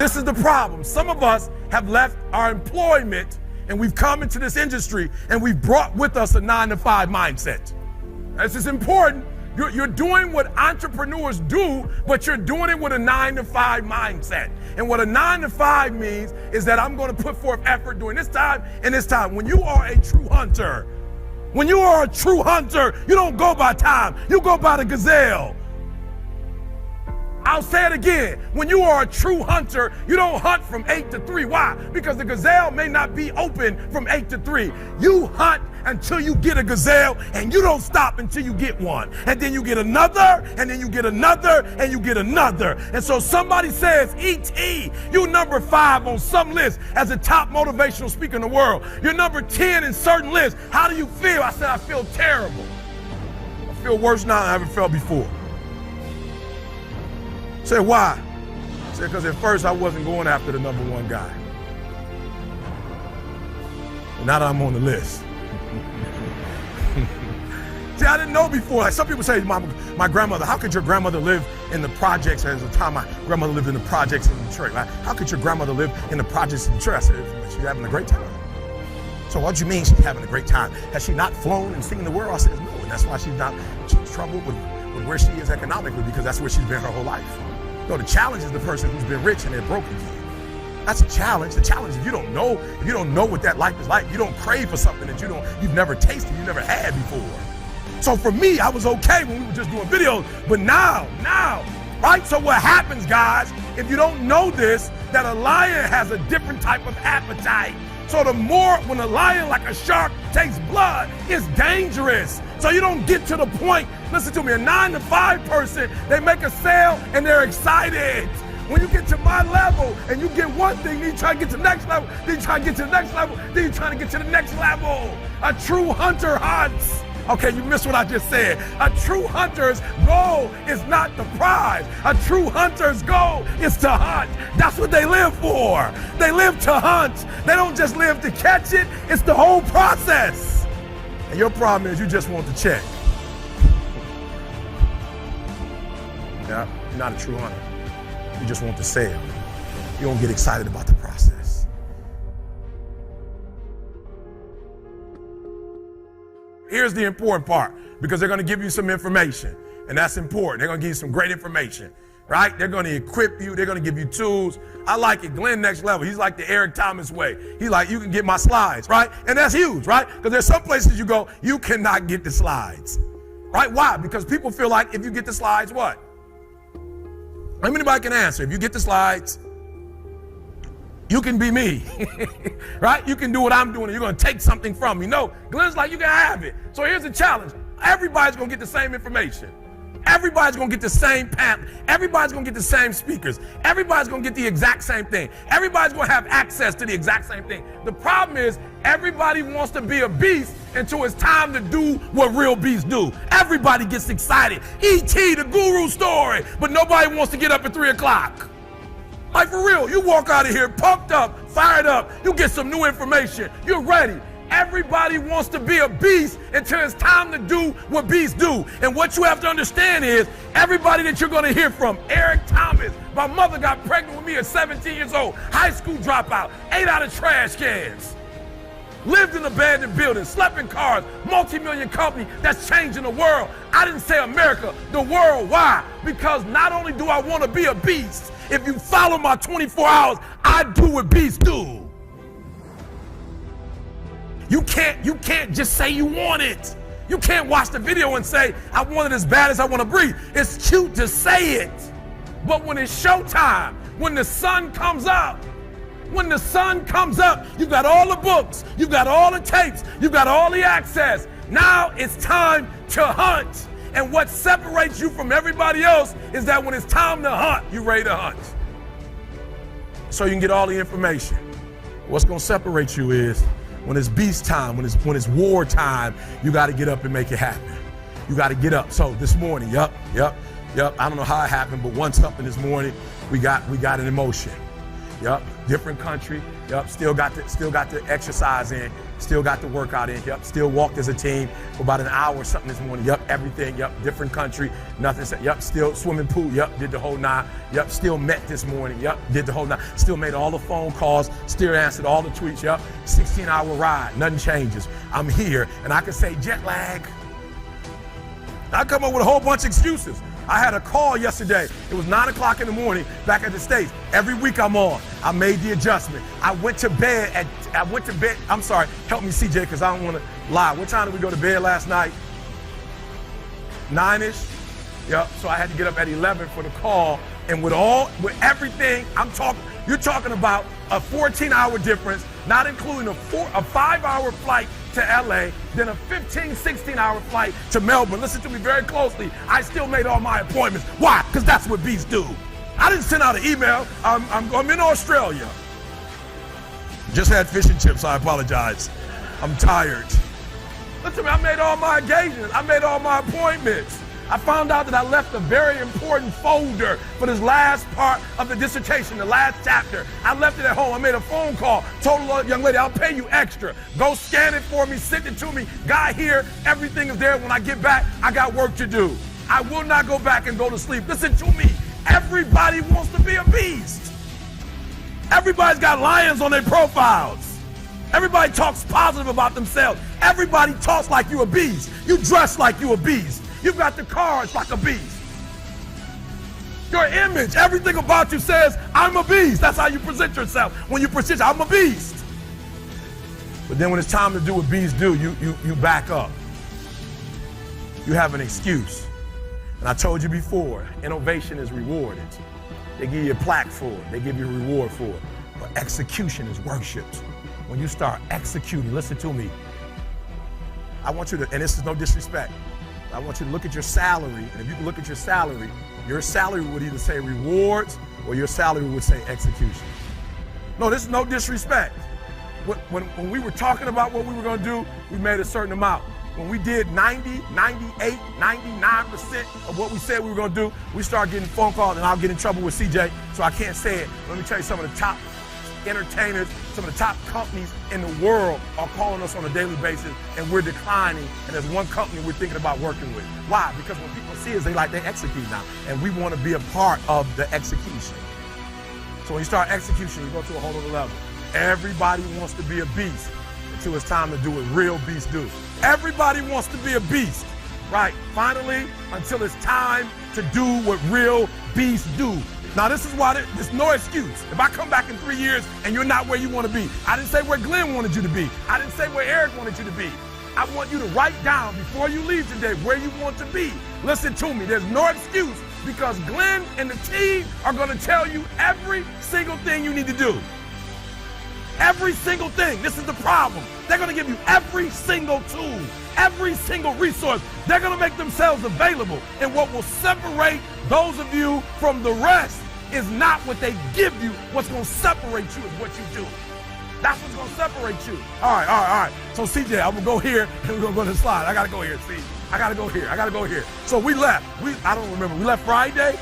This is the problem. Some of us have left our employment and we've come into this industry and we've brought with us a 9-to-5 mindset. This is important. You're doing what entrepreneurs do, but you're doing it with a 9-to-5 mindset. And what a 9-to-5 means is that I'm going to put forth effort during this time and this time. When you are a true hunter, you don't go by time, you go by the gazelle. I'll say it again. When you are a true hunter, you don't hunt from 8 to 3. Why? Because the gazelle may not be open from 8 to 3. You hunt until you get a gazelle, and you don't stop until you get one. And then you get another, and then you get another, and you get another. And so somebody says, E.T., you're number 5 on some list as a top motivational speaker in the world. You're number 10 in certain lists. How do you feel? I said, I feel terrible. I feel worse now than I ever felt before. Said, why? Said, because at first I wasn't going after the number 1 guy. But now that I'm on the list. See, I didn't know before. Like some people say, my grandmother, how could your grandmother live in the projects? As the time my grandmother lived in the projects in Detroit. Right? How could your grandmother live in the projects in Detroit? I said, she's having a great time. So what do you mean she's having a great time? Has she not flown and seen the world? I said, no, and that's why she's troubled with where she is economically, because that's where she's been her whole life. No, the challenge is the person who's been rich and they're broke again. That's a challenge. The challenge, if you don't know what that life is like, you don't crave for something that you've never tasted, you never had before. So for me, I was okay when we were just doing videos, but now, right? So what happens, guys, if you don't know this, that a lion has a different type of appetite. So the more, when a lion, like a shark, takes blood, it's dangerous. So you don't get to the point, listen to me, a 9-to-5 person, they make a sale and they're excited. When you get to my level and you get one thing, then you try to get to the next level, then you try to get to the next level, then you try to get to the next level. A true hunter hunts. Okay, you missed what I just said. A true hunter's goal is not the prize. A true hunter's goal is to hunt. That's what they live for. They live to hunt. They don't just live to catch it. It's the whole process. And your problem is you just want the check. Yeah, you're not a true hunter. You just want the sale. You don't get excited about the process. Here's the important part, because they're going to give you some information, and that's important. They're going to give you some great information, right? They're going to equip you. They're going to give you tools. I like it. Glenn next level. He's like the Eric Thomas way. He's like, you can get my slides, right? And that's huge, right? Because there's some places you go, you cannot get the slides, right? Why? Because people feel like if you get the slides, what? Anybody can answer. If you get the slides, you can be me, right? You can do what I'm doing and you're gonna take something from me. No, Glenn's like, you can have it. So here's the challenge. Everybody's gonna get the same information. Everybody's gonna get the same panel. Everybody's gonna get the same speakers. Everybody's gonna get the exact same thing. Everybody's gonna have access to the exact same thing. The problem is everybody wants to be a beast until it's time to do what real beasts do. Everybody gets excited. E.T., the guru story, but nobody wants to get up at 3 o'clock. Like for real, you walk out of here pumped up, fired up, you get some new information, you're ready. Everybody wants to be a beast until it's time to do what beasts do. And what you have to understand is everybody that you're gonna hear from, Eric Thomas, my mother got pregnant with me at 17 years old, high school dropout, ate out of trash cans, lived in abandoned buildings, slept in cars, multi-million company that's changing the world. I didn't say America, the world. Why? Because not only do I want to be a beast, if you follow my 24 hours, I do what beasts do. You can't just say you want it. You can't watch the video and say, I want it as bad as I want to breathe. It's cute to say it. But when it's showtime, when the sun comes up, you've got all the books, you've got all the tapes, you've got all the access. Now it's time to hunt. And what separates you from everybody else is that when it's time to hunt, you're ready to hunt. So you can get all the information. What's gonna separate you is when it's beast time, when it's war time, you gotta get up and make it happen. You gotta get up. So this morning, yep. I don't know how it happened, but one something this morning, we got an emotion. Yep, different country. Yep, still got the exercise in. Still got the workout in. Yep. Still walked as a team for about an hour or something this morning. Yep. Everything. Yep. Different country. Nothing said. Yep. Still swimming pool. Yep. Did the whole 9. Yep. Still met this morning. Yep. Did the whole 9. Still made all the phone calls. Still answered all the tweets. Yep. 16-hour ride. Nothing changes. I'm here, and I can say jet lag. I come up with a whole bunch of excuses. I had a call yesterday. It was 9 o'clock in the morning back at the States. Every week I'm on. I made the adjustment. I went to bed. I'm sorry. Help me, CJ, because I don't want to lie. What time did we go to bed last night? 9-ish? Yep. So I had to get up at 11 for the call. And with everything, you're talking about a 14-hour difference, not including a 5-hour flight to LA, then a 16-hour flight to Melbourne. Listen to me very closely. I still made all my appointments. Why? Because that's what beasts do. I didn't send out an email. I'm in Australia. Just had fish and chips. I apologize. I'm tired. Listen to me. I made all my engagements. I made all my appointments. I found out that I left a very important folder for this last part of the dissertation, the last chapter. I left it at home. I made a phone call, told the young lady, I'll pay you extra. Go scan it for me, send it to me. Guy here, everything is there. When I get back, I got work to do. I will not go back and go to sleep. Listen to me. Everybody wants to be a beast. Everybody's got lions on their profiles. Everybody talks positive about themselves. Everybody talks like you a beast. You dress like you a beast. You've got the cards like a beast. Your image, everything about you says, I'm a beast. That's how you present yourself. When you present, I'm a beast. But then when it's time to do what beasts do, you back up. You have an excuse. And I told you before, innovation is rewarded. They give you a plaque for it. They give you a reward for it. But execution is worshipped. When you start executing, listen to me. I want you to, and this is no disrespect, I want you to look at your salary, and if you can look at your salary would either say rewards or your salary would say execution. No, this is no disrespect. When we were talking about what we were going to do, we made a certain amount. When we did 90, 98, 99% of what we said we were going to do, we started getting phone calls, and I'll get in trouble with CJ, so I can't say it. Let me tell you, some of the top entertainers, some of the top companies in the world are calling us on a daily basis, and we're declining, and there's one company we're thinking about working with. Why? Because when people see us, they execute now, and we want to be a part of the execution. So when you start execution, you go to a whole other level. Everybody wants to be a beast until it's time to do what real beasts do. Everybody wants to be a beast, right? Finally, until it's time to do what real beasts do. Now, this is why there's no excuse. If I come back in 3 years and you're not where you want to be, I didn't say where Glenn wanted you to be. I didn't say where Eric wanted you to be. I want you to write down before you leave today where you want to be. Listen to me. There's no excuse because Glenn and the team are going to tell you every single thing you need to do. Every single thing. This is the problem. They're going to give you every single tool, every single resource. They're going to make themselves available. And what will separate those of you from the rest is not what they give you. What's going to separate you is what you do. That's what's going to separate you. All right. So CJ, I'm going to go here and we're going to go to the slide. I got to go here, see. I got to go here. So we left. I don't remember. We left Friday.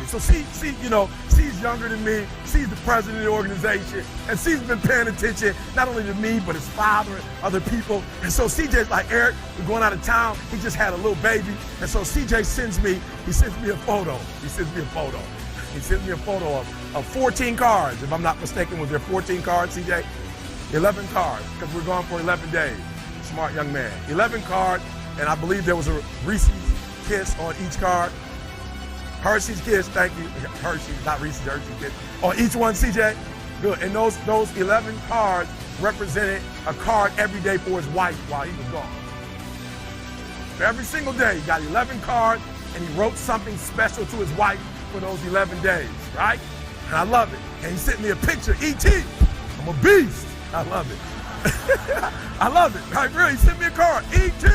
So C's younger than me. C's the president of the organization. And C's been paying attention, not only to me, but his father and other people. And so CJ's like, Eric, we're going out of town. He just had a little baby. And so CJ sends me a photo. He sends me a photo of 14 cards. If I'm not mistaken, was there 14 cards, CJ? 11 cards, because we're gone for 11 days. Smart young man. 11 cards, and I believe there was a Reese's Kiss on each card. Hershey's Kiss, thank you. Hershey's, not Reese's, Hershey's Kiss. On each one, CJ? Good. And those 11 cards represented a card every day for his wife while he was gone. So every single day, he got 11 cards, and he wrote something special to his wife for those 11 days, right? And I love it. And he sent me a picture, E.T. I'm a beast. I love it. I love it. Like, really, he sent me a card, E.T.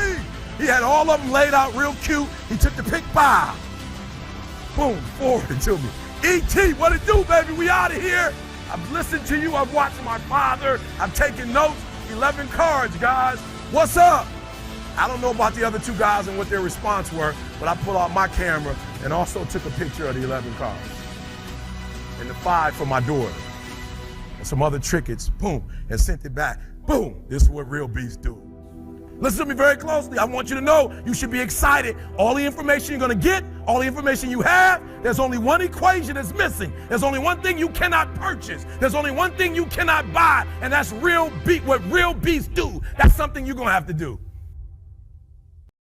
He had all of them laid out real cute. He took the pick 5. Boom, forwarded to me. E.T., what it do, baby? We out of here. I've listened to you. I've watched my father. I've taken notes. 11 cards, guys. What's up? I don't know about the other 2 guys and what their response were, but I pulled out my camera and also took a picture of the 11 cards. And the 5 for my daughter. And some other trinkets, boom, and sent it back. Boom. This is what real beasts do. Listen to me very closely. I want you to know you should be excited. All the information you're going to get, all the information you have, there's only one equation that's missing. There's only one thing you cannot purchase. There's only one thing you cannot buy, and that's what real beasts do. That's something you're going to have to do.